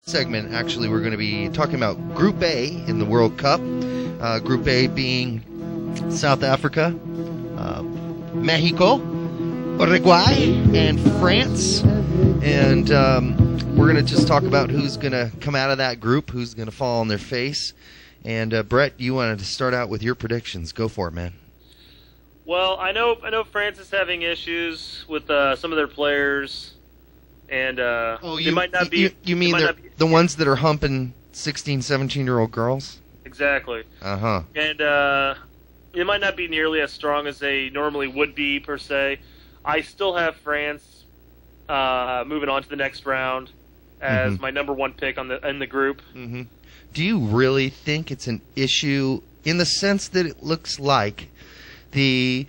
Segment, actually, we're going to be talking about Group A in the World Cup. Group A being South Africa, Mexico, Uruguay, and France. And we're going to just talk about who's going to come out of that group, who's going to fall on their face. And Brett, you wanted to start out with your predictions. Go for it, man. Well, I know France is having issues with some of their players. And you might not be. You mean the ones that are humping 16, 17-year-old girls? Exactly. Uh-huh. And it might not be nearly as strong as they normally would be, per se. I still have France moving on to the next round as my number one pick in the group. Mm-hmm. Do you really think it's an issue in the sense that it looks like the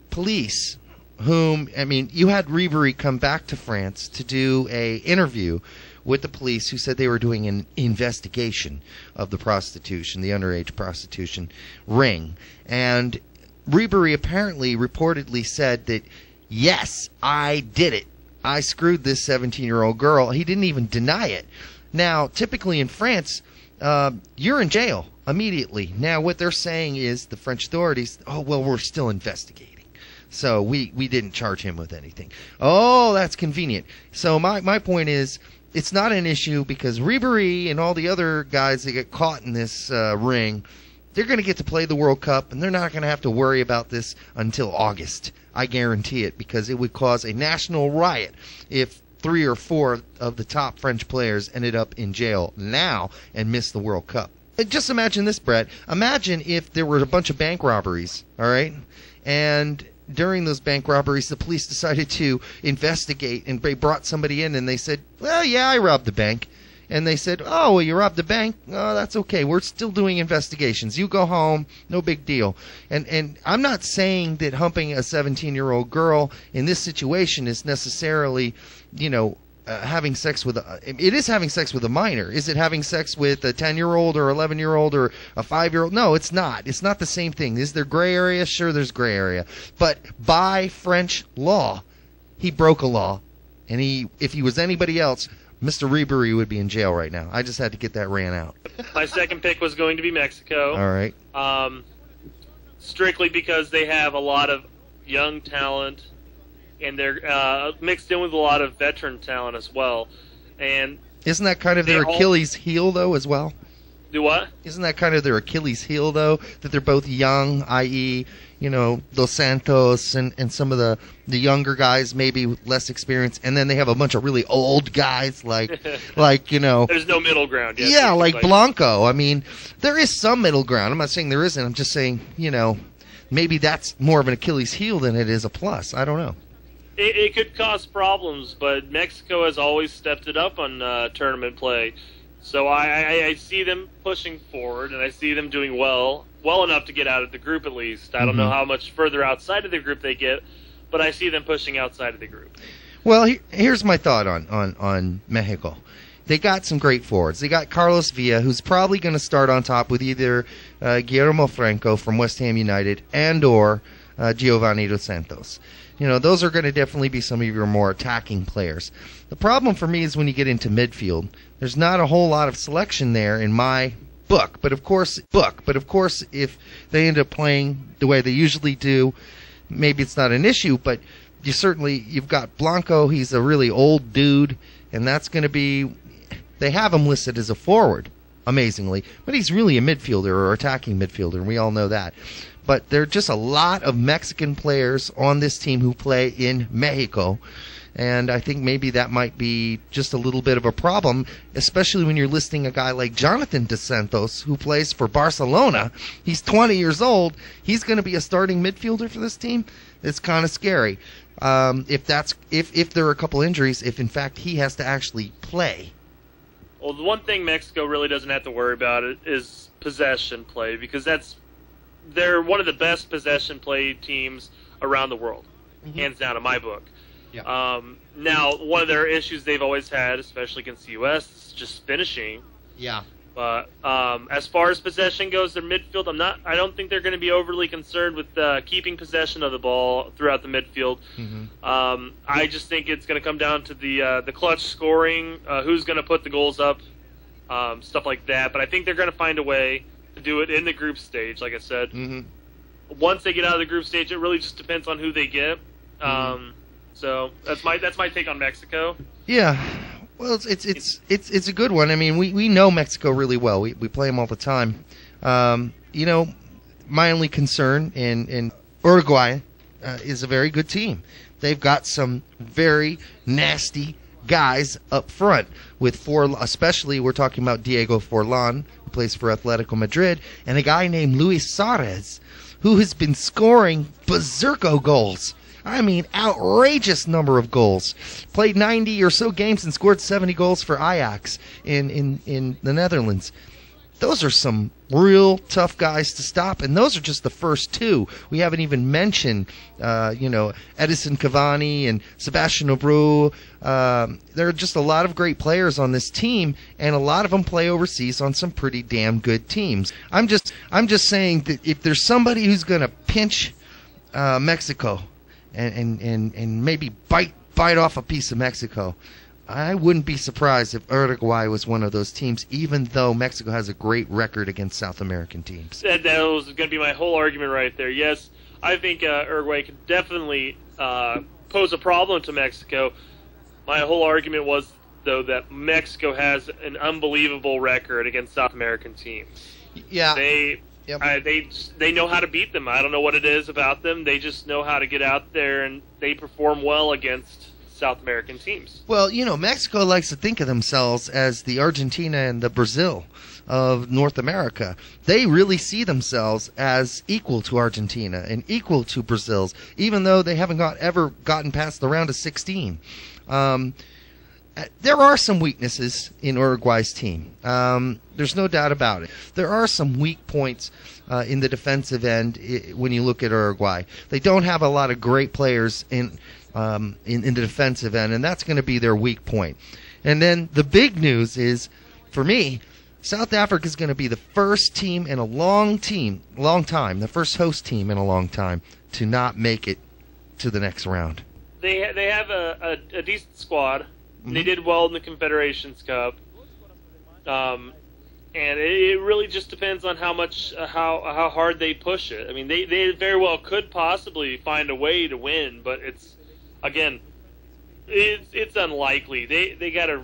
police, whom, I mean, you had Ribéry come back to France to do a interview with the police who said they were doing an investigation of the prostitution, the underage prostitution ring. And Ribéry apparently reportedly said that, yes, I did it. I screwed this 17-year-old girl. He didn't even deny it. Now, typically in France, you're in jail immediately. Now, what they're saying is, the French authorities, oh, well, we're still investigating. So we didn't charge him with anything. Oh, that's convenient. So my point is, it's not an issue because Ribéry and all the other guys that get caught in this ring, they're going to get to play the World Cup, and they're not going to have to worry about this until August. I guarantee it, because it would cause a national riot if 3 or 4 of the top French players ended up in jail now and missed the World Cup. Just imagine this, Brett. Imagine if there were a bunch of bank robberies, all right? And during those bank robberies, the police decided to investigate, and they brought somebody in, and they said, well, yeah, I robbed the bank. And they said, oh, well, you robbed the bank? Oh, that's okay. We're still doing investigations. You go home. No big deal. And I'm not saying that humping a 17-year-old girl in this situation is necessarily, having sex with it is having sex with a minor. Is it having sex with a 10-year-old or 11-year-old or a 5-year-old? No, it's not. It's not the same thing. Is there gray area? Sure, there's gray area. But by French law, he broke a law. And if he was anybody else, Mr. Ribéry would be in jail right now. I just had to get that ran out. My second pick was going to be Mexico. All right. Strictly because they have a lot of young talent, and they're mixed in with a lot of veteran talent as well. And isn't that kind of their Achilles heel, though, as well? Do what? Isn't that kind of their Achilles heel, though, that they're both young, i.e., Dos Santos and some of the younger guys, maybe with less experience, and then they have a bunch of really old guys like There's no middle ground. Yes, yeah, like Blanco. I mean, there is some middle ground. I'm not saying there isn't. I'm just saying, maybe that's more of an Achilles heel than it is a plus. I don't know. It could cause problems, but Mexico has always stepped it up on tournament play. So I see them pushing forward, and I see them doing well enough to get out of the group at least. I don't know how much further outside of the group they get, but I see them pushing outside of the group. Well, here's my thought on Mexico. They got some great forwards. They got Carlos Villa, who's probably going to start on top with either Guillermo Franco from West Ham United and or Giovanni Dos Santos. Those are going to definitely be some of your more attacking players. The problem for me is when you get into midfield, there's not a whole lot of selection there in my book. But of course, if they end up playing the way they usually do, maybe it's not an issue. But you've got Blanco. He's a really old dude, and that's going to be. They have him listed as a forward, amazingly, but he's really a midfielder or attacking midfielder, and we all know that. But there are just a lot of Mexican players on this team who play in Mexico, and I think maybe that might be just a little bit of a problem, especially when you're listing a guy like Jonathan Dos Santos, who plays for Barcelona. He's 20 years old. He's going to be a starting midfielder for this team. It's kind of scary. If there are a couple injuries, if in fact he has to actually play. Well, the one thing Mexico really doesn't have to worry about is possession play, because they're one of the best possession play teams around the world, hands down in my book. Yeah. Now, one of their issues they've always had, especially against the U.S., is just finishing. Yeah. But as far as possession goes, their midfield, I don't think they're going to be overly concerned with keeping possession of the ball throughout the midfield. Mm-hmm. I just think it's going to come down to the clutch scoring, who's going to put the goals up stuff like that. But I think they're going to find a way to do it in the group stage, like I said. Mm-hmm. Once they get out of the group stage, it really just depends on who they get. So that's my take on Mexico. Yeah. Well, it's a good one. I mean, we know Mexico really well. We play them all the time. My only concern in Uruguay is a very good team. They've got some very nasty guys up front with especially we're talking about Diego Forlan, who plays for Atletico Madrid, and a guy named Luis Suarez, who has been scoring berserko goals. I mean, outrageous number of goals. Played 90 or so games and scored 70 goals for Ajax in the Netherlands. Those are some real tough guys to stop, and those are just the first two. We haven't even mentioned, Edison Cavani and Sebastian Abreu. There are just a lot of great players on this team, and a lot of them play overseas on some pretty damn good teams. I'm just saying that if there's somebody who's going to pinch Mexico and maybe bite off a piece of Mexico, I wouldn't be surprised if Uruguay was one of those teams, even though Mexico has a great record against South American teams. That was going to be my whole argument right there. Yes, I think Uruguay could definitely pose a problem to Mexico. My whole argument was, though, that Mexico has an unbelievable record against South American teams. Yeah. They know how to beat them. I don't know what it is about them. They just know how to get out there, and they perform well against South American teams. Well, Mexico likes to think of themselves as the Argentina and the Brazil of North America. They really see themselves as equal to Argentina and equal to Brazil's, even though they haven't ever gotten past the round of 16. There are some weaknesses in Uruguay's team. There's no doubt about it. There are some weak points in the defensive end when you look at Uruguay. They don't have a lot of great players in the defensive end, and that's going to be their weak point. And then the big news is, for me, South Africa is going to be the first team in a long time, the first host team in a long time, to not make it to the next round. They have a decent squad. Mm-hmm. They did well in the Confederations Cup. And it really just depends on how hard they push it. I mean, they very well could possibly find a way to win, but it's unlikely. They got a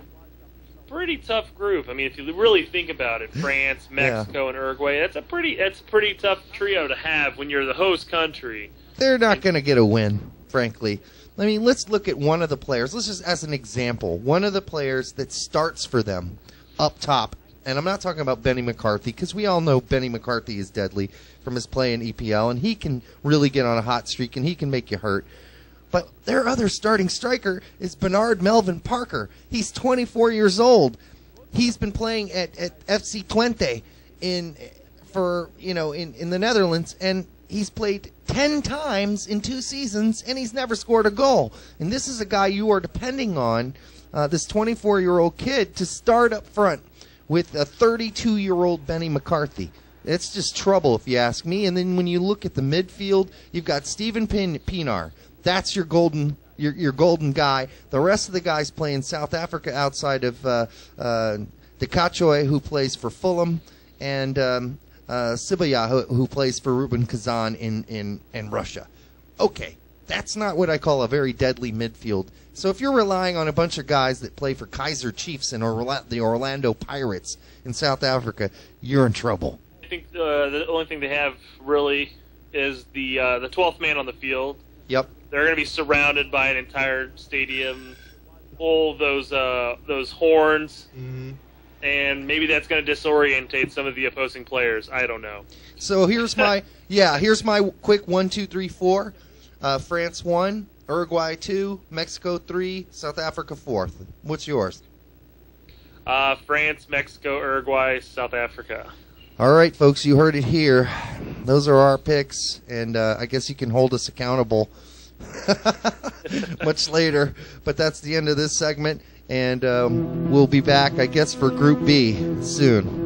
pretty tough group. I mean, if you really think about it, France, Mexico, and Uruguay, that's a pretty tough trio to have when you're the host country. They're not going to get a win, frankly. I mean, let's look at one of the players. Let's just, as an example, one of the players that starts for them up top. And I'm not talking about Benny McCarthy, because we all know Benny McCarthy is deadly from his play in EPL, and he can really get on a hot streak, and he can make you hurt. But their other starting striker is Bernard Melvin Parker. He's 24 years old. He's been playing at FC Twente in the Netherlands, and he's played 10 times in 2 seasons, and he's never scored a goal. And this is a guy you are depending on, this 24-year-old kid, to start up front with a 32-year-old Benny McCarthy. It's just trouble, if you ask me. And then when you look at the midfield, you've got Steven Pienaar. That's your golden guy. The rest of the guys play in South Africa outside of De Kachoy, who plays for Fulham, and Sibaya, who plays for Rubin Kazan in Russia. Okay, that's not what I call a very deadly midfield. So if you're relying on a bunch of guys that play for Kaiser Chiefs and the Orlando Pirates in South Africa, you're in trouble. I think the only thing they have really is the 12th man on the field. Yep. They're going to be surrounded by an entire stadium, all those horns, and maybe that's going to disorientate some of the opposing players. I don't know. So here's my quick 1, 2, 3, 4. France 1, Uruguay 2, Mexico 3, South Africa 4th. What's yours? France, Mexico, Uruguay, South Africa. All right, folks, you heard it here. Those are our picks, and I guess you can hold us accountable much later. But that's the end of this segment, and we'll be back, I guess, for Group B soon.